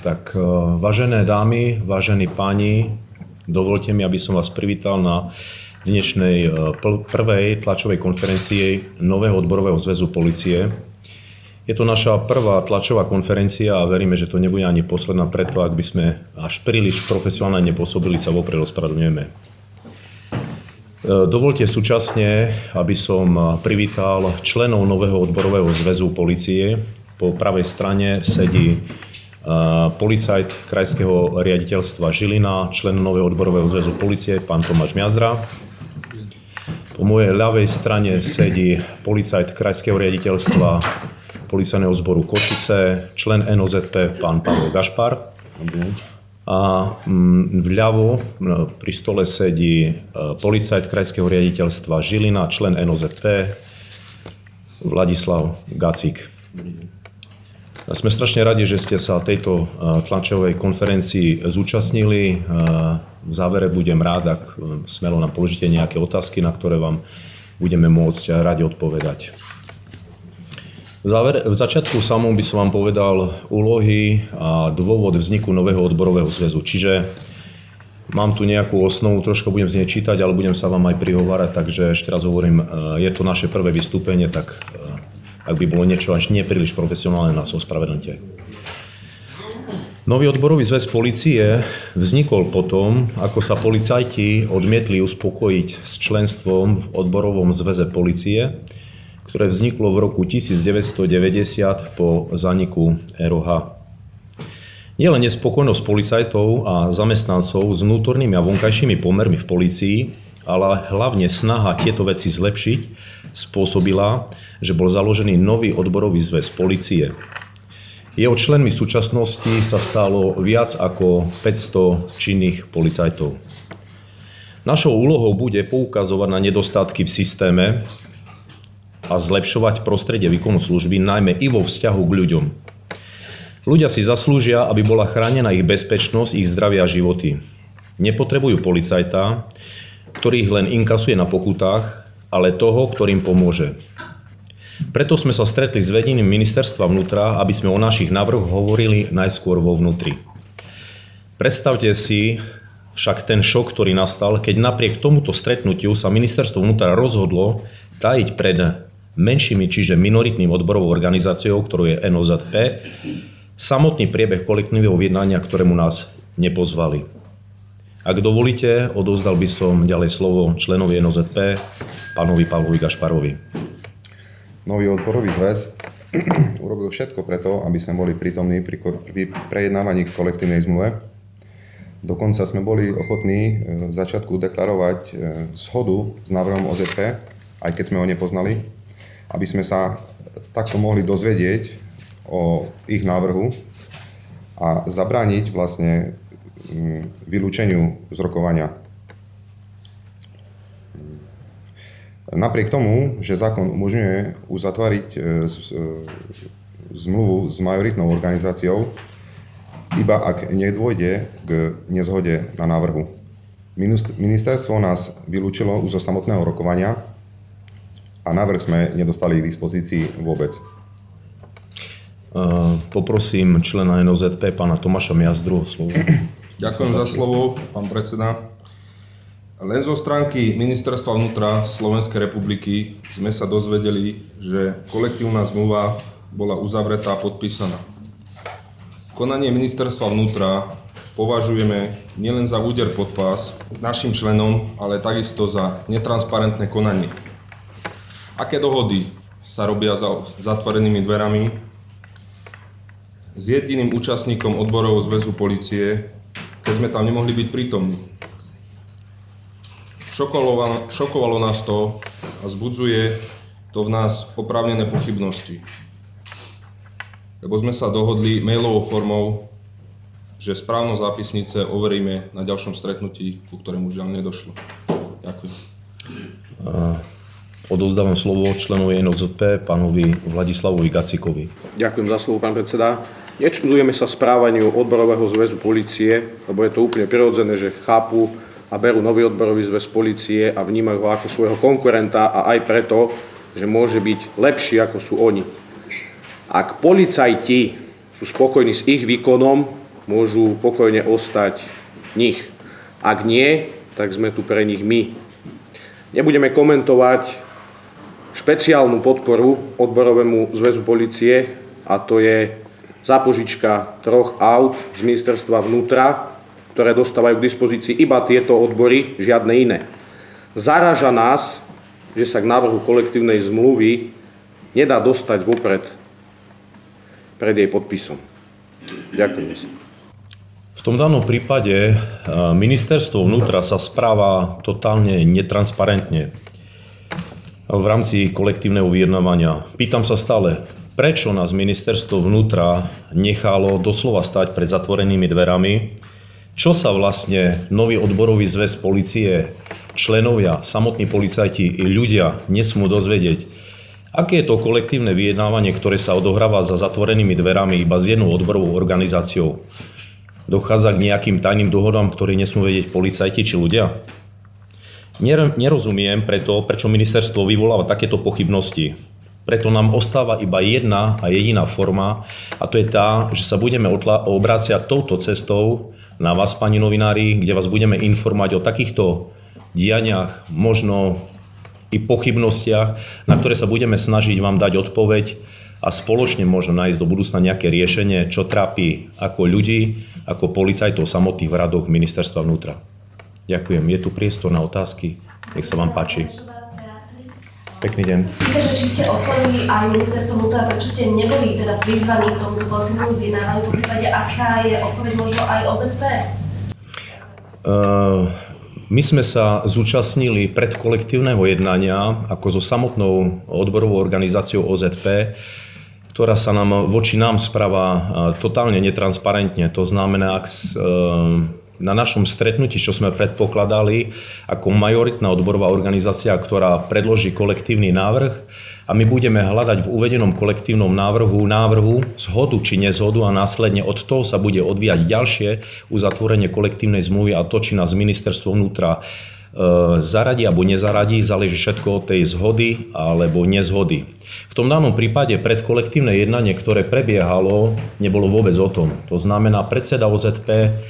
Tak vážené dámy, vážení páni, dovolte mi, aby som vás privítal na dnešnej prvej tlačovej konferencii nového odborového zväzu polície. Je to naša prvá tlačová konferencia a veríme, že to nebude ani posledná, preto ak by sme až príliš profesionálne nepôsobili, sa vopred ospravedlňujeme. Dovolte súčasne, aby som privítal členov nového odborového zväzu polície. Po pravej strane sedí policajt Krajského riaditeľstva Žilina, člen nového odborového zväzu polície, pán Tomáš Miazdra. Po mojej ľavej strane sedí policajt Krajského riaditeľstva Policajného zboru Košice, člen NOZP, pán Pavel Gašpar. A vľavo pri stole sedí policajt Krajského riaditeľstva Žilina, člen NOZP, Vladislav Gacík. Sme strašne radi, že ste sa tejto tlačovej konferencii zúčastnili. V závere budem rád, ak smelo nám položíte nejaké otázky, na ktoré vám budeme môcť radi odpovedať. V začiatku samom by som vám povedal úlohy a dôvod vzniku nového odborového zväzu. Čiže mám tu nejakú osnovu, trošku budem z nej čítať, ale budem sa vám aj prihovárať, takže ešte raz hovorím, je to naše prvé vystúpenie, tak ak by bolo niečo až nie príliš profesionálne, nás ospravedlňte. Nový odborový zväz polície vznikol potom, ako sa policajti odmietli uspokojiť s členstvom v odborovom zväze polície, ktoré vzniklo v roku 1990 po zaniku ROH. Nie len nespokojnosť policajtov a zamestnancov s vnútornými a vonkajšími pomermi v polícii, ale hlavne snaha tieto veci zlepšiť spôsobila, že bol založený nový odborový zväz polície. Jeho členmi v súčasnosti sa stalo viac ako 500 činných policajtov. Našou úlohou bude poukazovať na nedostatky v systéme a zlepšovať prostredie výkonu služby, najmä i vo vzťahu k ľuďom. Ľudia si zaslúžia, aby bola chránená ich bezpečnosť, ich zdravie a životy. Nepotrebujú policajta, ktorý ich len inkasuje na pokutách, ale toho, ktorým pomôže. Preto sme sa stretli s vedením ministerstva vnútra, aby sme o našich návrhoch hovorili najskôr vo vnútri. Predstavte si však ten šok, ktorý nastal, keď napriek tomuto stretnutiu sa ministerstvo vnútra rozhodlo tajiť pred menšími, čiže minoritným odborovou organizáciou, ktorou je NOZP, samotný priebeh kolektívneho vyjednania, ktorému nás nepozvali. Ak dovolíte, odovzdal by som ďalej slovo členovi NOZP, pánovi Pavlovi Gašparovi. Nový odborový zväz urobil všetko preto, aby sme boli prítomní pri prejednávaní k kolektívnej zmluve. Dokonca sme boli ochotní v začiatku deklarovať zhodu s návrhom OZP, aj keď sme ho nepoznali, aby sme sa takto mohli dozvedieť o ich návrhu a zabrániť vlastne vylúčeniu z rokovania. Napriek tomu, že zákon umožňuje uzatvoriť zmluvu s majoritnou organizáciou, iba ak nedôjde k nezhode na návrhu. Ministerstvo nás vylúčilo už zo samotného rokovania a návrh sme nedostali k dispozícii vôbec. Poprosím člena NOZP, pána Tomáša Miazdru, o slovo. Ďakujem za slovo, pán predseda. Len zo stránky Ministerstva vnútra Slovenskej republiky sme sa dozvedeli, že kolektívna zmluva bola uzavretá a podpísaná. Konanie Ministerstva vnútra považujeme nielen za úder pod pás našim členom, ale takisto za netransparentné konanie. Aké dohody sa robia za zatvorenými dverami s jediným účastníkom odborového zväzu polície, keď sme tam nemohli byť prítomní? Šokovalo nás to a vzbudzuje to v nás oprávnené pochybnosti. Lebo sme sa dohodli mailovou formou, že správnosť zápisnice overíme na ďalšom stretnutí, ku ktorému žiaľ nedošlo. Ďakujem. Odovzdávam slovo členovi NOZP, pánovi Vladislavovi Gacíkovi. Ďakujem za slovo, pán predseda. Nečudujeme sa správaniu odborového zväzu polície, lebo je to úplne prirodzené, že chápu a berú nový odborový zväz polície a vnímajú ho ako svojho konkurenta a aj preto, že môže byť lepší ako sú oni. Ak policajti v sú spokojní s ich výkonom, môžu pokojne ostať v nich. Ak nie, tak sme tu pre nich my. Nebudeme komentovať špeciálnu podporu Odborovému zväzu polície, a to je zápožička 3 aut z ministerstva vnútra, ktoré dostávajú k dispozícii iba tieto odbory, žiadne iné. Zaráža nás, že sa k návrhu kolektívnej zmluvy nedá dostať vopred pred jej podpisom. Ďakujem. V tom danom prípade ministerstvo vnútra sa správa totálne netransparentne v rámci kolektívneho vyjednávania. Pýtam sa stále, prečo nás ministerstvo vnútra nechalo doslova stať pred zatvorenými dverami? Čo sa vlastne nový odborový zväz polície, členovia, samotní policajti i ľudia nesmú dozvedieť? Aké je to kolektívne vyjednávanie, ktoré sa odohráva za zatvorenými dverami iba s jednou odborovou organizáciou? Dochádza k nejakým tajným dohodám, ktoré nesmú vedieť policajti či ľudia? Nerozumiem preto, prečo ministerstvo vyvoláva takéto pochybnosti. Preto nám ostáva iba jedna a jediná forma, a to je tá, že sa budeme obráciať touto cestou na vás, pani novinári, kde vás budeme informovať o takýchto dianiach, možno i pochybnostiach, na ktoré sa budeme snažiť vám dať odpoveď a spoločne možno nájsť do budúcna nejaké riešenie, čo trápi ako ľudí, ako policajtov samotných v radoch ministerstva vnútra. Ďakujem. Je tu priestor na otázky. Nech sa vám páči. Pekný deň. Víte, že či ste oslovili aj ministerstvo vnútra, prečo ste neboli teda prizvaní k tomuto kolektívnemu vyjednávaniu, v prípade aká je odpoveď možno aj OZP? My sme sa zúčastnili predkolektívneho jednania ako so samotnou odborovou organizáciou OZP, ktorá sa nám voči nám správa totálne netransparentne. To znamená, ak na našom stretnutí, čo sme predpokladali ako majoritná odborová organizácia, ktorá predloží kolektívny návrh, a my budeme hľadať v uvedenom kolektívnom návrhu zhodu či nezhodu a následne od toho sa bude odvíjať ďalšie uzatvorenie kolektívnej zmluvy a to, či nás ministerstvo vnútra zaradí alebo nezaradí, záleží všetko od tej zhody alebo nezhody. V tom danom prípade predkolektívne jednanie, ktoré prebiehalo, nebolo vôbec o tom. To znamená, predseda OZP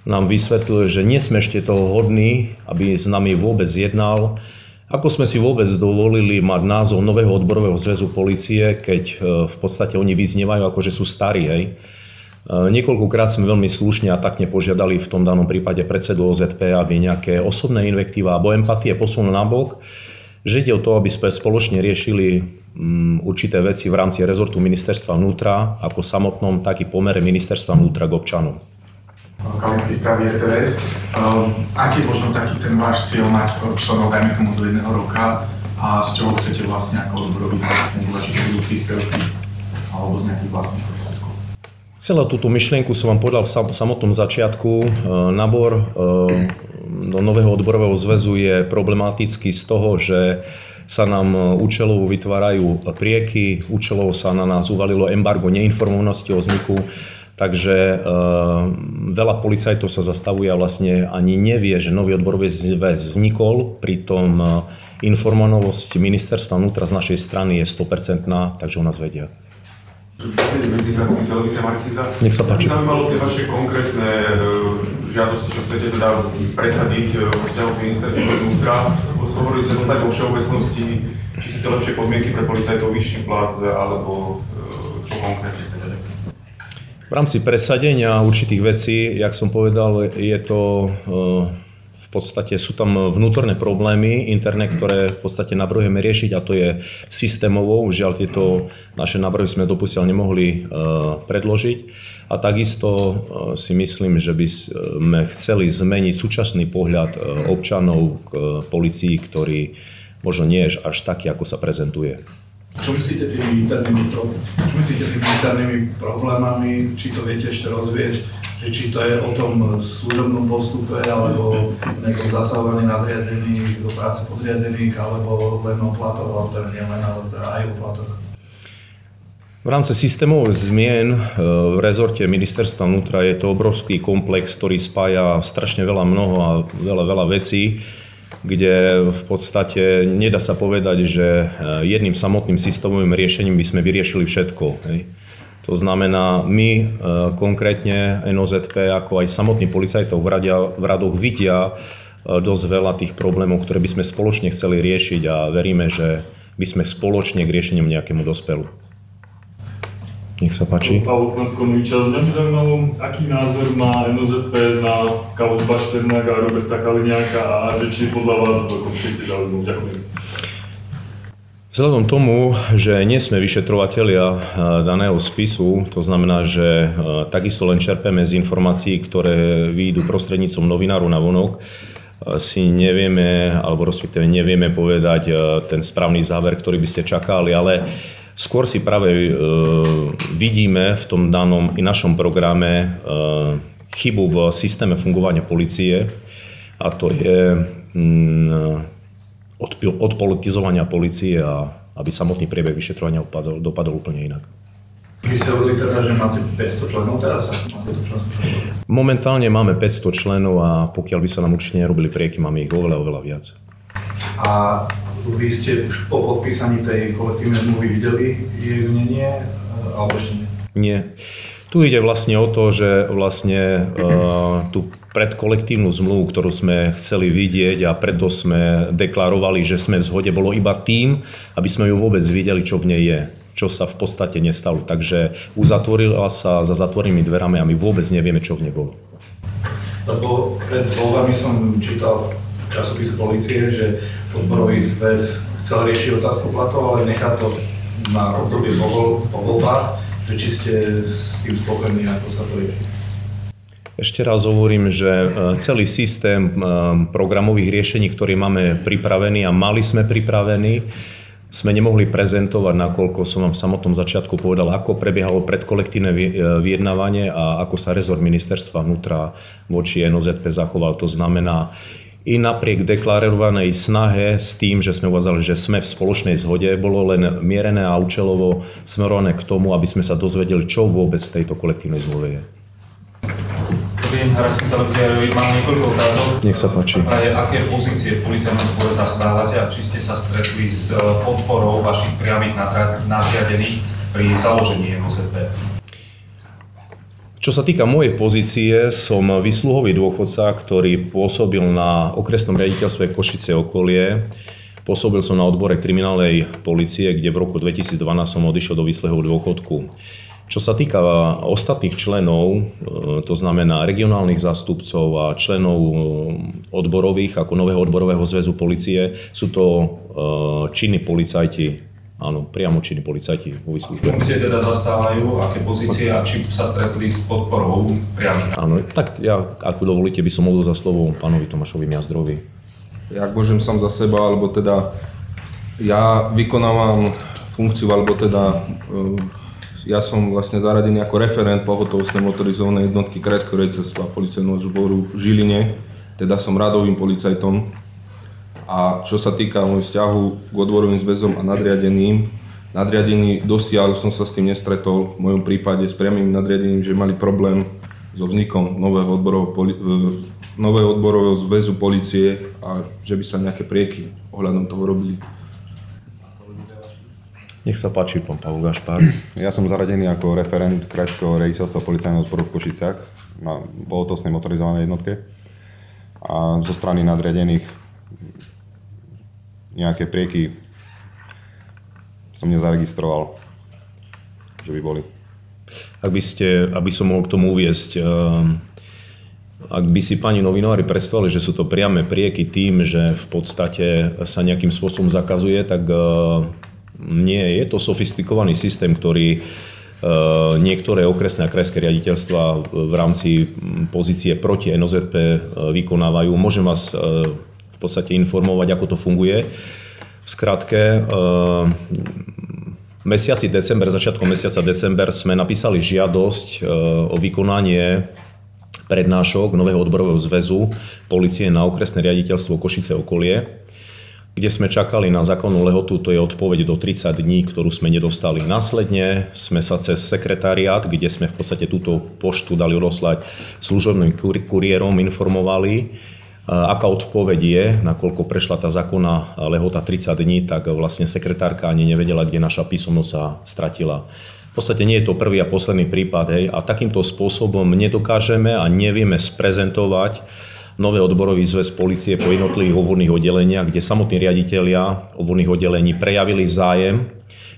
nám vysvetlil, že nie sme ešte toho hodní, aby s nami vôbec jednal. Ako sme si vôbec dovolili mať názov nového odborového zväzu polície, keď v podstate oni vyznievajú ako, že sú starí. Hej. Niekoľkokrát sme veľmi slušne a takne požiadali v tom danom prípade predsedu OZP, aby nejaké osobné invektíva alebo empatie posunul nabok, že ide o to, aby sme spoločne riešili určité veci v rámci rezortu ministerstva vnútra, ako samotnom, tak i pomere ministerstva vnútra k občanom. Kalinský správy RTVS. Aký je možno taký ten váš cieľ mať členov, dajme tomu do 1 roka, a z čoho chcete vlastne ako odborový zväz fungovať, či to budú príspevky alebo z nejakých vlastných príspevkov? Celú túto myšlienku som vám povedal v samotnom začiatku. Nábor do nového odborového zväzu je problematický z toho, že sa nám účelovo vytvárajú prieky, účelovo sa na nás uvalilo embargo neinformovanosti o vzniku. Takže veľa policajtov sa zastavuje a vlastne ani nevie, že nový odborový zväz vznikol, pritom informovanosť ministerstva vnútra z našej strany je 100%, takže o nás vedia. Nech sa páči. Zaujímalo tie vaše konkrétne žiadosti, čo chcete teda presadiť vo vzťahu k ministerstvu vnútra. Hovorili ste to tak vo všeobecnosti, či chcete lepšie podmienky pre policajtov, vyšší plat, alebo čo konkrétne? V rámci presadenia určitých vecí, jak som povedal, je to v podstate, sú tam vnútorné problémy interné, ktoré v podstate navrhujeme riešiť, a to je systémovou. Žiaľ, tieto naše návrhy sme doposiaľ nemohli predložiť. A takisto si myslím, že by sme chceli zmeniť súčasný pohľad občanov k polícii, ktorý možno nie je až taký, ako sa prezentuje. Čo myslíte tými internými problémami, či to viete ešte rozviesť, či to je o tom služobnom postupe, alebo nejakom zasahovaní nadriadených do práce podriadených, alebo len o platoch, ale to nie len, ale aj o platoch? V rámci systémových zmien v rezorte ministerstva vnútra je to obrovský komplex, ktorý spája strašne veľa a veľa vecí, kde v podstate nedá sa povedať, že jedným samotným systémovým riešením by sme vyriešili všetko. Hej. To znamená, my konkrétne NOZP, ako aj samotní policajtov v radoch vidia dosť veľa tých problémov, ktoré by sme spoločne chceli riešiť a veríme, že by sme spoločne k riešeniu nejakému dospelu. Nech sa páči. Pavol Klemkonoviča, mňa by zaujímalo, aký názor má NOZP na kauzu Bašternáka a Roberta Kaliňáka a že či podľa vás v konflikte záujmov. Ďakujem. Vzhľadom tomu, že nie sme vyšetrovatelia daného spisu, to znamená, že takisto len čerpeme z informácií, ktoré vyjdú prostredníctvom novinárov na vonok, si nevieme, alebo respektíve nevieme povedať ten správny záver, ktorý by ste čakali, ale skôr si práve vidíme v tom danom i našom programe chybu v systéme fungovania polície, a to je odpolitizovania polície a aby samotný priebeh vyšetrovania dopadol úplne inak. Vy ste hovorili teda, že máte 500 členov teraz? Máte to členstvo? Momentálne máme 500 členov a pokiaľ by sa nám určite nerobili prieky, máme ich oveľa viac. A vy ste už po podpísaní tej kolektívnej zmluvy videli jej znenie, alebo ešte nie? Nie. Tu ide vlastne o to, že vlastne tú predkolektívnu zmluvu, ktorú sme chceli vidieť a preto sme deklarovali, že sme v zhode, bolo iba tým, aby sme ju vôbec videli, čo v nej je, čo sa v podstate nestalo. Takže uzatvorila sa za zatvorenými dverami a my vôbec nevieme, čo v nej bolo. Lebo pred voľbami som čítal v časopise Polície, že odborový zväz chcel riešiť otázku platov, ale nechá to na obdobie po voľbách, že či ste s tým spokojní, ako sa to rieši. Ešte raz hovorím, že celý systém programových riešení, ktorý máme pripravený a mali sme pripravený, sme nemohli prezentovať, nakoľko som vám v samotnom začiatku povedal, ako prebiehalo predkolektívne vyjednávanie a ako sa rezort ministerstva vnútra voči NOZP zachoval. To znamená, i napriek deklarovanej snahe s tým, že sme uvádzali, že sme v spoločnej zhode, bolo len mierené a účelovo smerované k tomu, aby sme sa dozvedeli, čo vôbec v tejto kolektívnej zmluve je. Mám niekoľko otázok. Nech sa páči. Aké pozície v policajnom zbore zastávate a či ste sa stretli s podporou vašich priamych nadriadených pri založení NOZP? Čo sa týka mojej pozície, som výsluhový dôchodca, ktorý pôsobil na okresnom riaditeľstve Košice okolie. Pôsobil som na odbore kriminálnej polície, kde v roku 2012 som odišiel do výsluhového dôchodku. Čo sa týka ostatných členov, to znamená regionálnych zástupcov a členov odborových, ako nového odborového zväzu polície, sú to činní policajti. Áno, priamo činní policajti vo výsluhe. Funkcie teda zastávajú, aké pozície a či sa stretli s podporou priamo? Áno, tak ja, ak dovolíte, by som mohol za slovo pánovi Tomášovi Miazdrovi. Ja, ak môžem sám za seba, alebo teda ja vykonávam funkciu, alebo teda ja som vlastne zaradený ako referent pohotovostnej motorizovanej jednotky Krajského riaditeľstva policajného zboru v Žiline, teda som radovým policajtom. A čo sa týka môjho vzťahu k odborovým zväzom a nadriadený dosiaľ som sa s tým nestretol v mojom prípade s priamym nadriadením, že mali problém so vznikom nového odborového zväzu polície a že by sa nejaké prieky ohľadom toho robili. Nech sa páči, pán Pavol Gašpar. Ja som zaradený ako referent Krajského riaditeľstva policajného zboru v Košiciach na pohotovostnej motorizovanej jednotke. A zo strany nadriadených nejaké prieky som nezaregistroval, že by boli. Aby som mohol k tomu uviesť, ak by si pani novinári predstavili, že sú to priame prieky tým, že v podstate sa nejakým spôsobom zakazuje, tak nie, je to sofistikovaný systém, ktorý niektoré okresné a krajské riaditeľstva v rámci pozície proti NOZP vykonávajú. Môžem vás v podstate informovať, ako to funguje. V skratke, začiatkom mesiaca december sme napísali žiadosť o vykonanie prednášok nového odborového zväzu polície na okresné riaditeľstvo Košice okolie, kde sme čakali na zákonnú lehotu, to je odpoveď do 30 dní, ktorú sme nedostali. Následne sme sa cez sekretariát, kde sme v podstate túto poštu dali odoslať služobným kuriérom, informovali, aká odpoveď je, nakoľko prešla tá zákonná lehota 30 dní, tak vlastne sekretárka ani nevedela, kde naša písomnosť sa stratila. podstate nie je to prvý a posledný prípad, hej, a takýmto spôsobom nedokážeme a nevieme sprezentovať nové odborový zväz polície po jednotlivých obvodných oddeleniach, kde samotní riaditelia obvodných oddelení prejavili zájem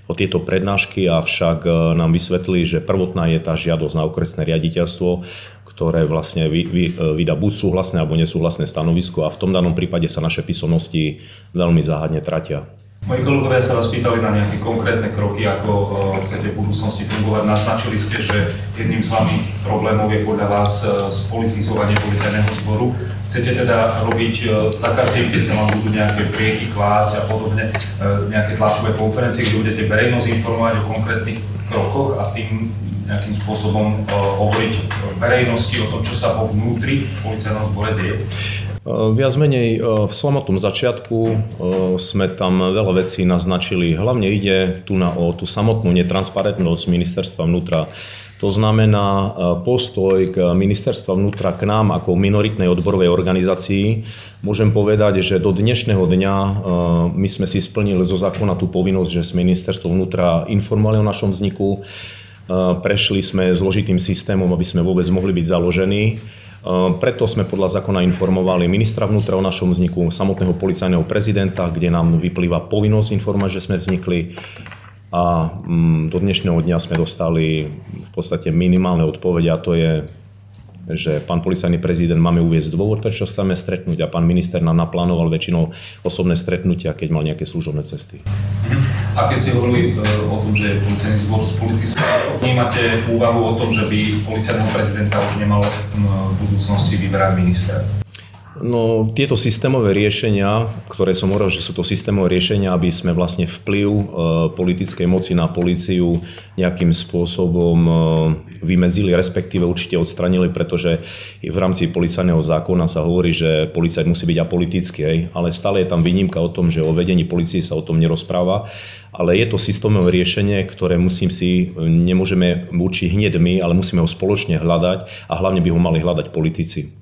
o tieto prednášky, avšak nám vysvetlili, že prvotná je tá žiadosť na okresné riaditeľstvo, ktoré vlastne vydá buď súhlasné alebo nesúhlasné stanovisko a v tom danom prípade sa naše písomnosti veľmi záhadne tratia. Moji kolegovia sa vás pýtali na nejaké konkrétne kroky, ako chcete v budúcnosti fungovať. Naznačili ste, že jedným z hlavných problémov je podľa vás spolitizovanie policajného zboru. Chcete teda robiť za každým, keď sa vám budú nejaké prieky klásť a podobne, nejaké tlačové konferencie, kde budete verejnosť informovať o konkrétnych krokoch a tým nejakým spôsobom hovoriť verejnosti o tom, čo sa vo vnútri v policajnom zbore deje? Viac menej v samotnom začiatku sme tam veľa vecí naznačili. Hlavne ide tu o tú samotnú netransparentnosť ministerstva vnútra. To znamená postoj k ministerstva vnútra k nám ako minoritnej odborovej organizácii. Môžem povedať, že do dnešného dňa my sme si splnili zo zákona tú povinnosť, že sme ministerstvo vnútra informovali o našom vzniku. Prešli sme zložitým systémom, aby sme vôbec mohli byť založení. Preto sme podľa zákona informovali ministra vnútra o našom vzniku, samotného policajného prezidenta, kde nám vyplýva povinnosť informovať, že sme vznikli. A do dnešného dňa sme dostali v podstate minimálne odpovede, a to je, že pán policajný prezident máme uviesť dôvod, prečo sa máme stretnúť, a pán minister nám naplánoval väčšinou osobné stretnutia, keď mal nejaké služobné cesty. A keď ste hovorili o tom, že policajný zbor spolitizuje, vnímate úvahu o tom, že by policajného prezidenta už nemal v budúcnosti vyberať minister? No, tieto systémové riešenia, ktoré som hovoril, že sú to systémové riešenia, aby sme vlastne vplyv politickej moci na políciu nejakým spôsobom vymedzili, respektíve určite odstranili, pretože v rámci policajného zákona sa hovorí, že policajt musí byť apolitický, ale stále je tam výnimka o tom, že o vedení polície sa o tom nerozpráva, ale je to systémové riešenie, ktoré nemôžeme určiť hneď my, ale musíme ho spoločne hľadať a hlavne by ho mali hľadať politici.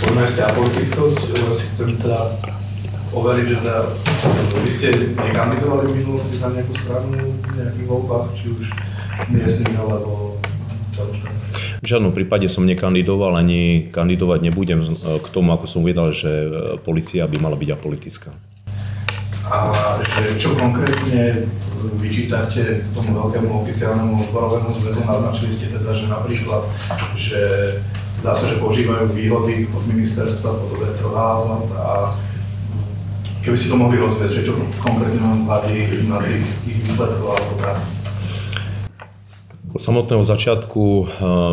Spomínali ste apolitickosť, si chcem teda overiť, že vy ste nekandidovali v minulosti za nejakú stranu v nejakých voľbách, či už miestnych alebo celoštátnych? V žiadnom prípade som nekandidoval, ani kandidovať nebudem k tomu, ako som uvedal, že polícia by mala byť apolitická. A že čo konkrétne vyčítate tomu veľkému oficiálnemu odborovému zväzu? Naznačili ste teda, že napríklad, že dá sa, že používajú výhody od ministerstva v podobe trvá a keby si to mohli rozvieť, že čo konkrétne nám vadí na tých ich výsledkov alebo práci? Od samotného začiatku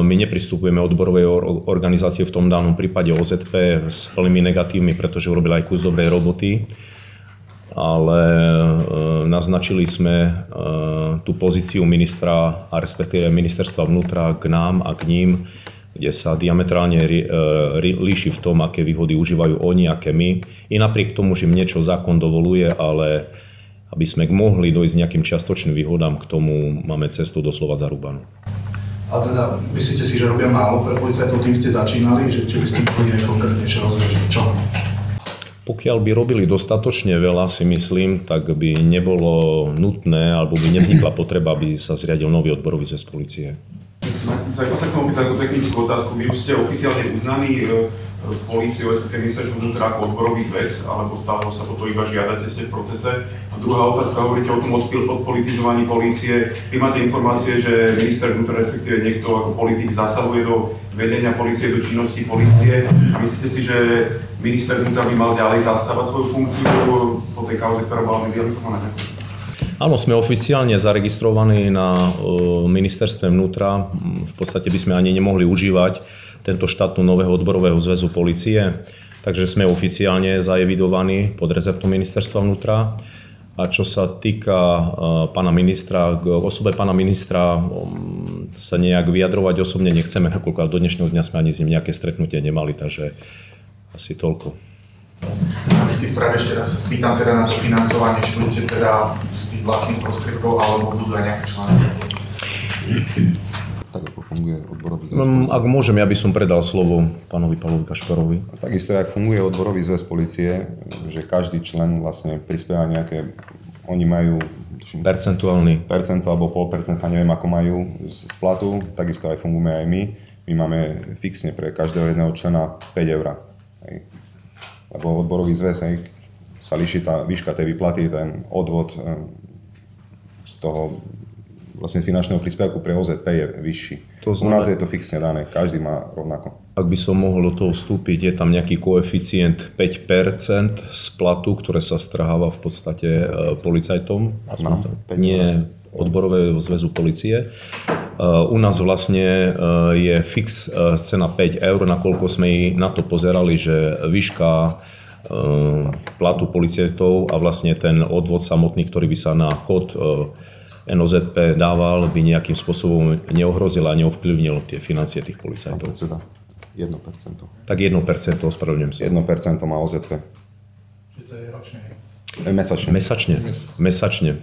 my nepristupujeme odborovej organizácie, v tom danom prípade OZP, s veľmi negatívmi, pretože urobila aj kus dobrej roboty, ale naznačili sme tú pozíciu ministra a respektíve ministerstva vnútra k nám a k ním, kde sa diametrálne líši v tom, aké výhody užívajú oni, aké my. I napriek tomu, že im niečo zákon dovoluje, ale aby sme mohli dojsť nejakým čiastočným výhodám, k tomu máme cestu doslova zarúbanú. A teda myslíte si, že robia málo pre policajtov, tým ste začínali, že či by ste mohli konkrétnejšie rozvieť, čo? Pokiaľ by robili dostatočne veľa, si myslím, tak by nebolo nutné, alebo by nevznikla potreba, aby sa zriadil nový odborový zväz polície. Sa chcem opýtať takú technickú otázku. Vy už ste oficiálne uznaní políciu, respektíve ministerstvo vnútra ako odborový zväz, alebo stále sa toto iba žiadate, ste v procese? A druhá otázka, hovoríte o tom odpolitizovaní polície. Vy máte informácie, že minister vnútra, respektíve niekto ako politik zasahuje do vedenia polície, do činnosti polície. A myslíte si, že minister vnútra by mal ďalej zastávať svoju funkciu po tej kauze, ktorá bola medializovaná? Áno, sme oficiálne zaregistrovaní na ministerstve vnútra. V podstate by sme ani nemohli užívať tento štatút nového odborového zväzu polície, takže sme oficiálne zaevidovaní pod rezervou ministerstva vnútra. A čo sa týka pána ministra, k osobe pána ministra sa nejak vyjadrovať osobne nechceme, nakoľko do dnešného dňa sme ani s ním nejaké stretnutie nemali, takže asi toľko. Aby ste správne ešte raz sa spýtam teda na to financovanie, či budete teda vlastných prostriedkov, alebo budú aj nejaké články? Tak ako funguje odborový zväz? Ak môžem, ja by som predal slovo pánovi Pavlovi Kašparovi. Takisto, jak funguje odborový zväz polície, že každý člen vlastne prispieva nejaké, oni majú percentuálny percento alebo 0,5%, neviem ako majú z platu, takisto aj fungujeme aj my. My máme fixne pre každého jedného člena 5 eur. Lebo odborový zväz sa líši tá výška tej výplaty, ten odvod toho vlastne finančného príspevku pre OZP je vyšší. U nás je to fixne dané, každý má rovnako. Ak by som mohol do toho vstúpiť, je tam nejaký koeficient 5% z platu, ktoré sa strháva v podstate policajtom, nie odborového zväzu polície. U nás vlastne je fix cena 5 eur, nakoľko sme na to pozerali, že výška platu policajtov a vlastne ten odvod samotný, ktorý by sa na chod NOZP dával, by nejakým spôsobom neohrozil a neovplyvnil tie financie tých policajtov. 1%. Tak 1%, ospravedlňujem sa. 1% má OZP. Čiže to je ročne? Mesačne.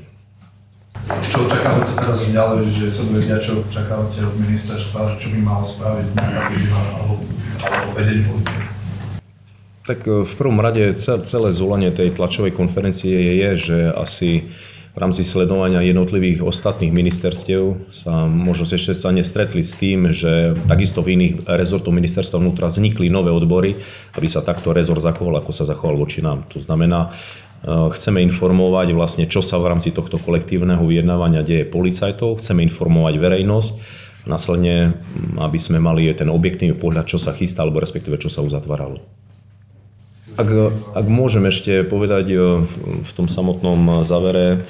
Čo očakávate teraz ďalej, že sa dovedia, čo očakávate od ministerstva, čo by malo spraviť nejaká firma alebo vedenie polície? Tak v prvom rade celé zvolanie tej tlačovej konferencie je, že asi v rámci sledovania jednotlivých ostatných ministerstiev sa možno ešte sa nestretli s tým, že takisto v iných rezortoch ministerstva vnútra vznikli nové odbory, aby sa takto rezort zachoval, ako sa zachoval voči nám. To znamená, chceme informovať vlastne, čo sa v rámci tohto kolektívneho vyjednávania deje policajtov, chceme informovať verejnosť, následne, aby sme mali ten objektívny pohľad, čo sa chystá, alebo respektíve, čo sa uzatváralo. Ak môžem ešte povedať v tom samotnom závere,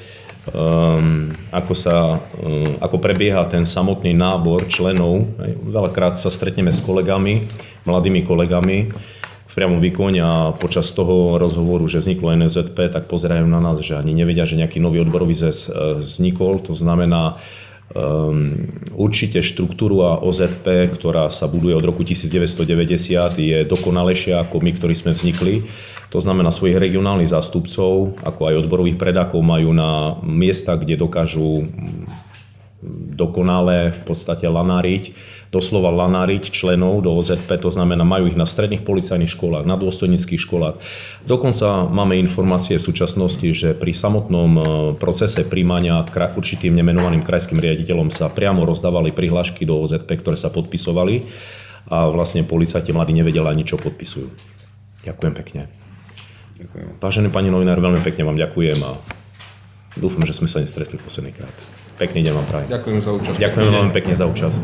ako prebieha ten samotný nábor členov. Veľakrát sa stretneme s kolegami, mladými kolegami v priamom výkone a počas toho rozhovoru, že vzniklo NOZP, tak pozerajú na nás, že ani nevedia, že nejaký nový odborový zväz vznikol. To znamená, určite štruktúru a OZP, ktorá sa buduje od roku 1990, je dokonalejšia ako my, ktorí sme vznikli. To znamená, svojich regionálnych zástupcov, ako aj odborových predákov majú na miesta, kde dokážu dokonale v podstate lanáriť, doslova lanáriť členov do OZP, to znamená, majú ich na stredných policajných školách, na dôstojníckych školách. Dokonca máme informácie v súčasnosti, že pri samotnom procese príjmania určitým nemenovaným krajským riaditeľom sa priamo rozdávali prihlášky do OZP, ktoré sa podpisovali a vlastne policajti mladí nevedeli ani, čo podpisujú. Ďakujem pekne. Ďakujem. Vážený pani novinár, veľmi pekne vám ďakujem a dúfam, že sme sa nestretli posledný krát. Pekný deň vám prajem. Ďakujem za účasť. Ďakujem veľmi pekne za účasť.